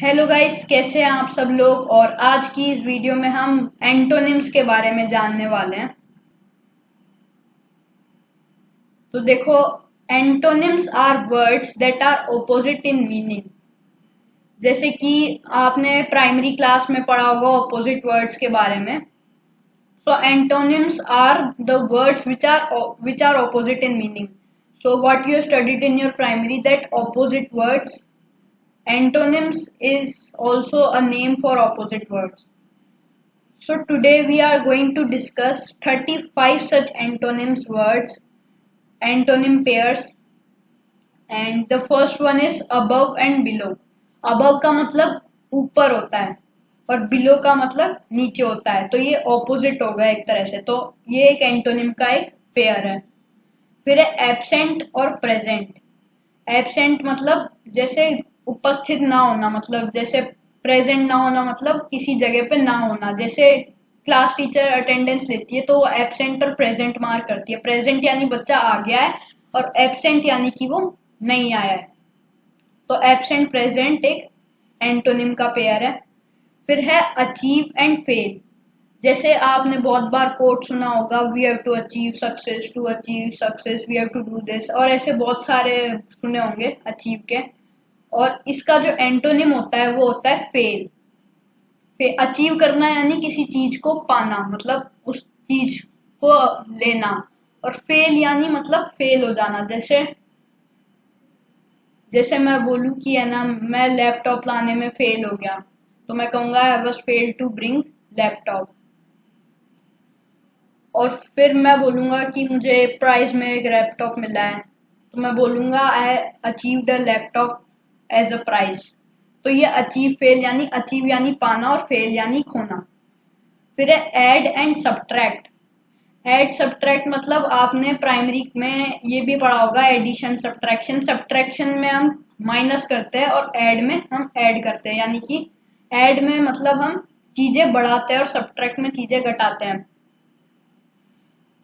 Hello guys, कैसे हैं आप सब लोग। और आज की इस वीडियो में हम एंटोनिम्स के बारे में जानने वाले हैं। तो देखो, antonyms are words that are opposite in meaning. जैसे कि आपने प्राइमरी क्लास में पढ़ा होगा ऑपोजिट वर्ड्स के बारे में। So antonyms are the words which are opposite in meaning. So what you studied in your primary, that opposite words, antonyms is also a name for opposite words. So today we are going to discuss 35 such antonyms words, antonym pairs, and the first one is above and below. Above का मतलब ऊपर होता है और below का मतलब नीचे होता है, तो ये opposite होगा एक तरह से। तो ये एक एंटोनिम का एक पेयर है। फिर है एब्सेंट और प्रेजेंट। एब्सेंट मतलब जैसे उपस्थित ना होना, मतलब जैसे प्रेजेंट ना होना मतलब किसी जगह पे ना होना। जैसे क्लास टीचर अटेंडेंस लेती है तो वो एब्सेंट और प्रेजेंट मार्क करती है। प्रेजेंट यानी बच्चा आ गया है और एब्सेंट यानी कि वो नहीं आया है। तो एब्सेंट प्रेजेंट एक एंटोनिम का पेयर है। फिर है अचीव एंड फेल। जैसे आपने बहुत बार कोट सुना होगा, we have to achieve success, to achieve success we have to do this, और ऐसे बहुत सारे सुने होंगे अचीव के। और इसका जो एंटोनिम होता है वो होता है फेल। फिर अचीव करना यानी किसी चीज को पाना, मतलब उस चीज को लेना। और फेल यानी मतलब फेल हो जाना। जैसे जैसे मैं बोलूँ कि है ना, मैं लैपटॉप लाने में फेल हो गया, तो मैं कहूँगा I was fail to bring laptop. और फिर मैं बोलूँगा कि मुझे प्राइज में एक लैपटॉप मिला है, तो मैं बोलूँगा I achieved a laptop as a prize. तो ये अचीव फेल यानी अचीव यानी पाना और फेल यानी खोना। फिर है add and subtract. Add subtract मतलब आपने प्राइमरी में ये भी पढ़ा होगा, एडिशन सब्ट्रैक्शन। सब्ट्रैक्शन में हम माइनस करते हैं और ऐड में हम ऐड करते हैं। यानी कि ऐड में मतलब हम चीजें बढ़ाते हैं और सब्ट्रैक्ट में चीजें घटाते हैं।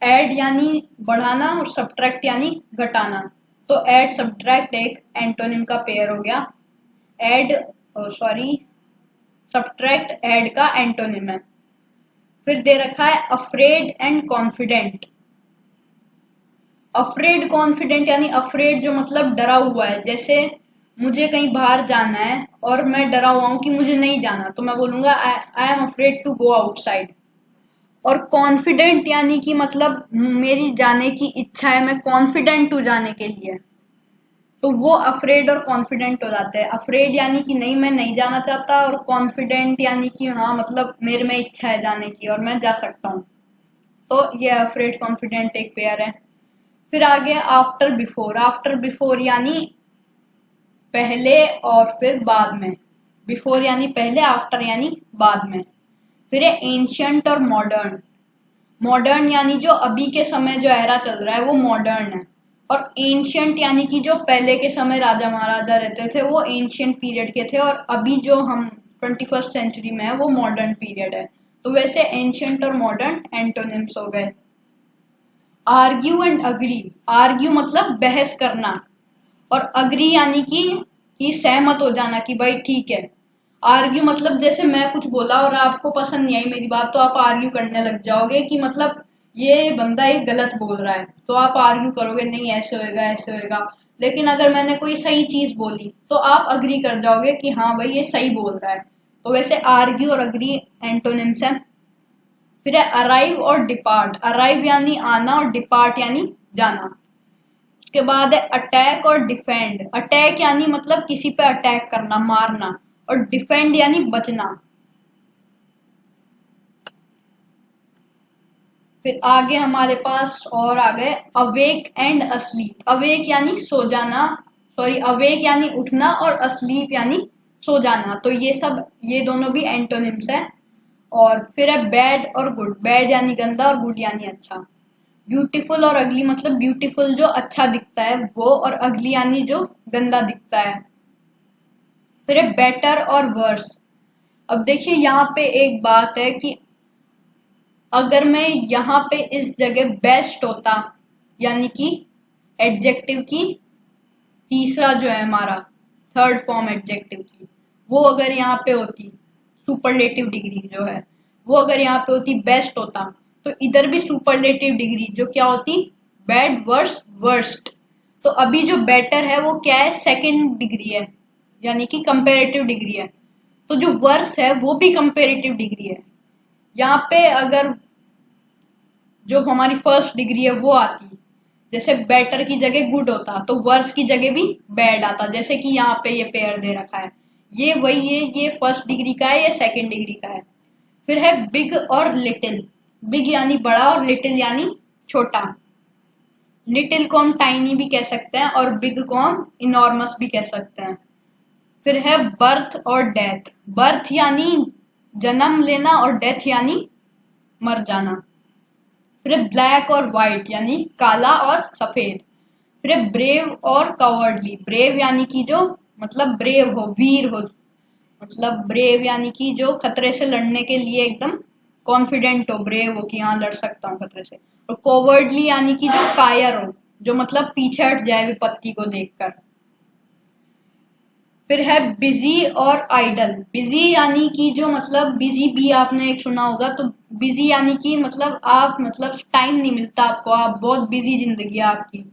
ऐड यानी बढ़ाना और सब्ट्रैक्ट यानी घटाना। तो ऐड सब्ट्रैक्ट एक एंटोनिम का पेयर हो गया। ऐड सॉरी सब्ट्रैक्ट ऐड का एंटोनिम है। फिर दे रखा है afraid and confident. Afraid confident यानी अफ्रेड जो मतलब डरा हुआ है। जैसे मुझे कहीं बाहर जाना है और मैं डरा हुआ हूँ कि मुझे नहीं जाना, तो मैं बोलूंगा I am afraid to go outside. और कॉन्फिडेंट यानी कि मतलब मेरी जाने की इच्छा है, मैं कॉन्फिडेंट हूँ जाने के लिए। तो वो अफ्रेड और कॉन्फिडेंट हो जाते हैं। अफ्रेड यानी कि नहीं, मैं नहीं जाना चाहता, और कॉन्फिडेंट यानी कि हाँ मतलब मेरे में इच्छा है जाने की और मैं जा सकता हूँ। तो ये अफ्रेड कॉन्फिडेंट एक पेयर है। फिर आ गया आफ्टर बिफोर। आफ्टर बिफोर यानी पहले और फिर बाद में। बिफोर यानी पहले, आफ्टर यानी बाद में। फिर है एंशियंट और मॉडर्न। मॉडर्न यानी जो अभी के समय जो एरा चल रहा है वो मॉडर्न है। और एंशियंट यानी कि जो पहले के समय राजा महाराजा रहते थे वो एंशियंट पीरियड के थे, और अभी जो हम 21st सेंचुरी में है वो मॉडर्न पीरियड है। तो वैसे एंशियंट और मॉडर्न एंटोनिम्स हो गए। Argue and agree. आर्ग्यू मतलब बहस करना, और अग्री यानी कि सहमत हो जाना कि भाई ठीक है। आर्ग्यू मतलब जैसे मैं कुछ बोला और आपको पसंद नहीं आई मेरी बात, तो आप आर्ग्यू करने लग जाओगे कि मतलब ये बंदा ये गलत बोल रहा है, तो आप आर्ग्यू करोगे नहीं ऐसे होएगा ऐसे होएगा। लेकिन अगर मैंने कोई सही चीज बोली तो आप अग्री कर जाओगे कि हाँ भाई ये सही बोल रहा है। तो वैसे आर्ग्यू और अग्री एंटोनिम्स हैं। फिर है अराइव और डिपार्ट। अराइव यानी आना और डिपार्ट यानी जाना। उसके बाद है अटैक और डिफेंड। अटैक यानी मतलब किसी पे अटैक करना, मारना। और डिफेंड यानी बचना। फिर आगे हमारे पास और आ गए अवेक एंड अस्लीप। अवेक यानी सो जाना, सॉरी अवेक यानी उठना, और अस्लीप यानी सो जाना। तो ये सब, ये दोनों भी एंटोनिम्स है। और फिर है बैड और गुड। बैड यानी गंदा और गुड यानी अच्छा। ब्यूटीफुल और अगली मतलब ब्यूटीफुल जो अच्छा दिखता है वो, और अगली यानी जो गंदा दिखता है। फिर है बेटर और वर्स। अब देखिए यहाँ पे एक बात है कि अगर मैं यहाँ पे इस जगह बेस्ट होता, यानी कि एडजेक्टिव की तीसरा जो है हमारा थर्ड फॉर्म एडजेक्टिव की, वो अगर यहाँ पे होती, सुपरलेटिव डिग्री जो है वो अगर यहाँ पे होती बेस्ट होता, तो इधर भी सुपरलेटिव डिग्री जो क्या होती, बैड, वर्स, वर्स्ट। तो अभी जो बेटर है वो क्या है, सेकंड डिग्री है, यानी कि कंपेरेटिव डिग्री है। तो जो वर्स है वो भी कंपेरेटिव डिग्री है। यहाँ पे अगर जो हमारी फर्स्ट डिग्री है वो आती, जैसे बेटर की जगह गुड होता तो वर्स की जगह भी बैड आता, जैसे कि यहाँ पे ये पेयर दे रखा है, ये वही है, ये फर्स्ट डिग्री का है, ये सेकंड डिग्री का है। फिर है बिग और लिटिल। बिग यानी बड़ा और लिटिल यानी छोटा। लिटिल को हम टाइनी भी कह सकते हैं और बिग को हम इनॉर्मस भी कह सकते हैं। फिर है बर्थ और डेथ। बर्थ यानी जन्म लेना और डेथ यानी मर जाना। फिर ब्लैक और व्हाइट यानी काला और सफेद। फिर ब्रेव और कवर्डली। ब्रेव यानी कि जो मतलब ब्रेव हो, वीर हो, मतलब ब्रेव यानी कि जो खतरे से लड़ने के लिए एकदम कॉन्फिडेंट हो, ब्रेव हो कि हाँ लड़ सकता हूँ खतरे से। और कवर्डली यानी कि जो कायर हो, जो मतलब पीछे हट जाए विपत्ति को देखकर। फिर है बिजी और आइडल। बिजी यानी कि जो मतलब बिजी भी आपने एक सुना होगा, तो बिजी यानी कि मतलब आप मतलब टाइम नहीं मिलता आपको, आप बहुत बिजी जिंदगी है आपकी।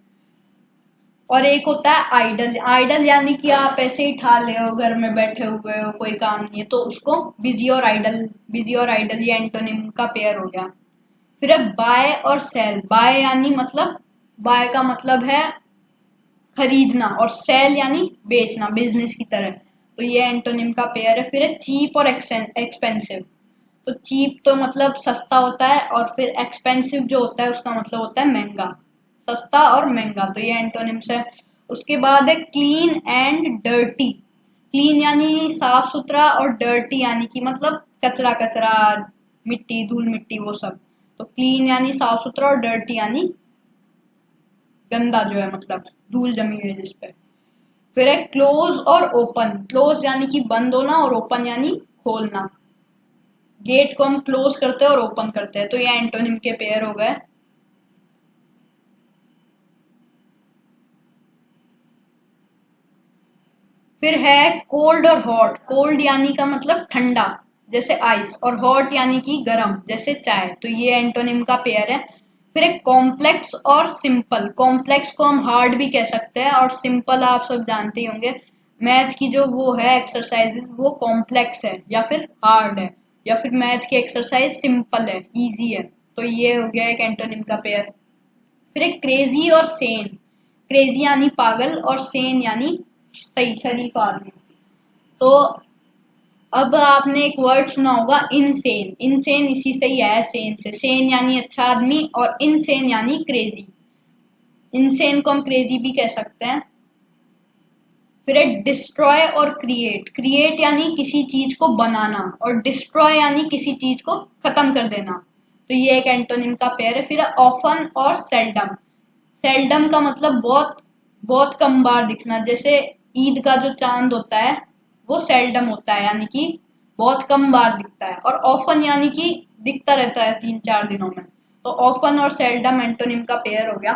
और एक होता है आइडल। आइडल यानी कि आप ऐसे ही ठाले हो, घर में बैठे हुए हो, कोई काम नहीं है, तो उसको बिजी और आइडल। बिजी और आइडल ये एंटोनिम का पेयर हो गया। फिर है बाय और सेल। बाय यानी मतलब बाय का मतलब है खरीदना, और सेल यानी बेचना, बिजनेस की तरह। तो ये एंटोनिम का पेयर है। फिर है चीप और एक्सपेंसिव। तो चीप तो मतलब सस्ता होता है, और फिर एक्सपेंसिव जो होता है उसका मतलब होता है महंगा। सस्ता और महंगा, तो ये एंटोनिम्स है। उसके बाद है क्लीन एंड डर्टी। क्लीन यानी साफ सुथरा, और डर्टी यानी कि मतलब कचरा कचरा, मिट्टी धूल मिट्टी वो सब। तो क्लीन यानी साफ सुथरा और डर्टी यानी गंदा जो है, मतलब धूल जमी हुई है जिसपे। फिर है क्लोज और ओपन। क्लोज यानी कि बंद होना, और ओपन यानी खोलना। गेट को हम क्लोज करते हैं और ओपन करते हैं, तो ये एंटोनिम के पेयर हो गए। फिर है कोल्ड और हॉट। कोल्ड यानी का मतलब ठंडा, जैसे आइस, और हॉट यानी कि गर्म, जैसे चाय। तो ये एंटोनिम का पेयर है। फिर एक कॉम्प्लेक्स और सिंपल। कॉम्प्लेक्स को हम हार्ड भी कह सकते हैं, और सिंपल आप सब जानते ही होंगे, मैथ की जो वो है एक्सरसाइजेस वो कॉम्प्लेक्स है या फिर हार्ड है, या फिर मैथ की एक्सरसाइज सिंपल है, इजी है। तो ये हो गया एक एंटोनिम का पेयर। फिर एक क्रेजी और सेन। क्रेजी यानी पागल, और सेन यानी सही शरीफ आदमी। तो अब आपने एक वर्ड सुना होगा इनसेन। इनसेन इसी से ही आया, सेन से। सेन यानी अच्छा आदमी, और इनसेन यानी क्रेजी। इनसेन को हम क्रेजी भी कह सकते हैं। फिर है डिस्ट्रॉय और क्रिएट। क्रिएट यानी किसी चीज को बनाना, और डिस्ट्रॉय यानी किसी चीज को खत्म कर देना। तो ये एक एंटोनिम का पेयर है। फिर है ऑफन और सेल्डम। सेल्डम का मतलब बहुत बहुत कम बार दिखना, जैसे ईद का जो चांद होता है वो सेल्डम होता है, यानी कि बहुत कम बार दिखता है। और ऑफन यानी कि दिखता रहता है 3-4 दिनों में। तो ऑफन और सेल्डम एंटोनिम का पेयर हो गया।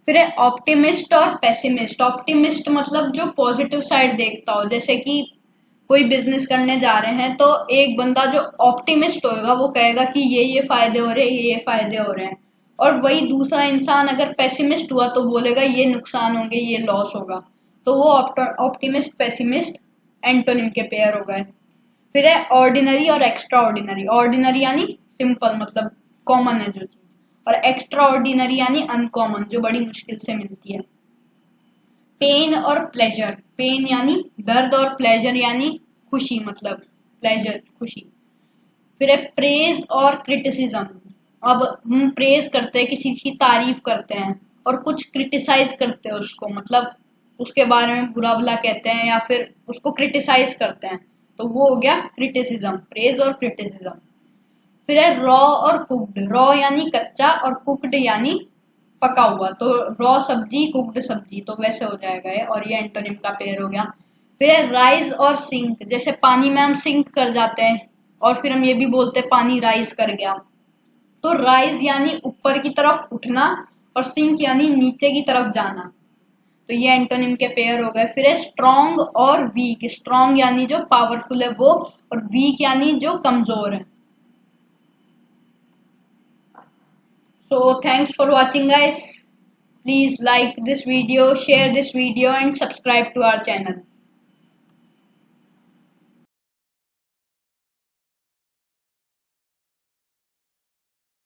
फिर है ऑप्टिमिस्ट और पेसिमिस्ट। ऑप्टिमिस्ट मतलब जो पॉजिटिव साइड देखता हो, जैसे कि कोई बिजनेस करने जा रहे हैं, तो एक बंदा जो ऑप्टिमिस्ट होगा वो कहेगा कि ये फायदे हो रहे हैं, ये फायदे हो रहे हैं। और वही दूसरा इंसान अगर पेसिमिस्ट हुआ तो बोलेगा ये नुकसान होंगे, ये लॉस होगा। तो वो ऑप्टिमिस्ट पेसिमिस्ट एंटोनिम के पेयर हो गए। फिर है ऑर्डिनरी और एक्स्ट्रा ऑर्डिनरी। ऑर्डिनरी यानी सिंपल, मतलब कॉमन है जो चीज, और एक्स्ट्रा ऑर्डिनरी यानी अनकॉमन, जो बड़ी मुश्किल से मिलती है। पेन और प्लेजर। पेन यानी दर्द, और प्लेजर यानी खुशी, मतलब प्लेजर खुशी। फिर है प्रेज और क्रिटिसिज्म। अब हम प्रेज करते हैं, किसी की तारीफ करते हैं, और कुछ क्रिटिसाइज करते हैं उसको, मतलब उसके बारे में बुरा भला कहते हैं या फिर उसको क्रिटिसाइज करते हैं। तो वो हो गया क्रिटिसिज्म, प्रेज और क्रिटिसिज्म। फिर है रॉ और कुक्ड। रॉ यानी कच्चा, और कुक्ड यानी पका हुआ। तो रॉ सब्जी, कुक्ड सब्जी, तो वैसे हो जाएगा ये, और ये एंटोनिम का पेयर हो गया। फिर राइज और सिंक। जैसे पानी में हम सिंक कर जाते हैं, और फिर हम ये भी बोलते हैं पानी राइज कर गया। तो राइज यानी ऊपर की तरफ उठना, और सिंक यानी नीचे की तरफ जाना। तो ये एंटोनिम के पेयर हो गए। फिर है स्ट्रॉन्ग और वीक। स्ट्रॉन्ग यानी जो पावरफुल है वो, और वीक यानी जो कमजोर है। So thanks for watching guys. Please like this video, share this video and subscribe to our channel.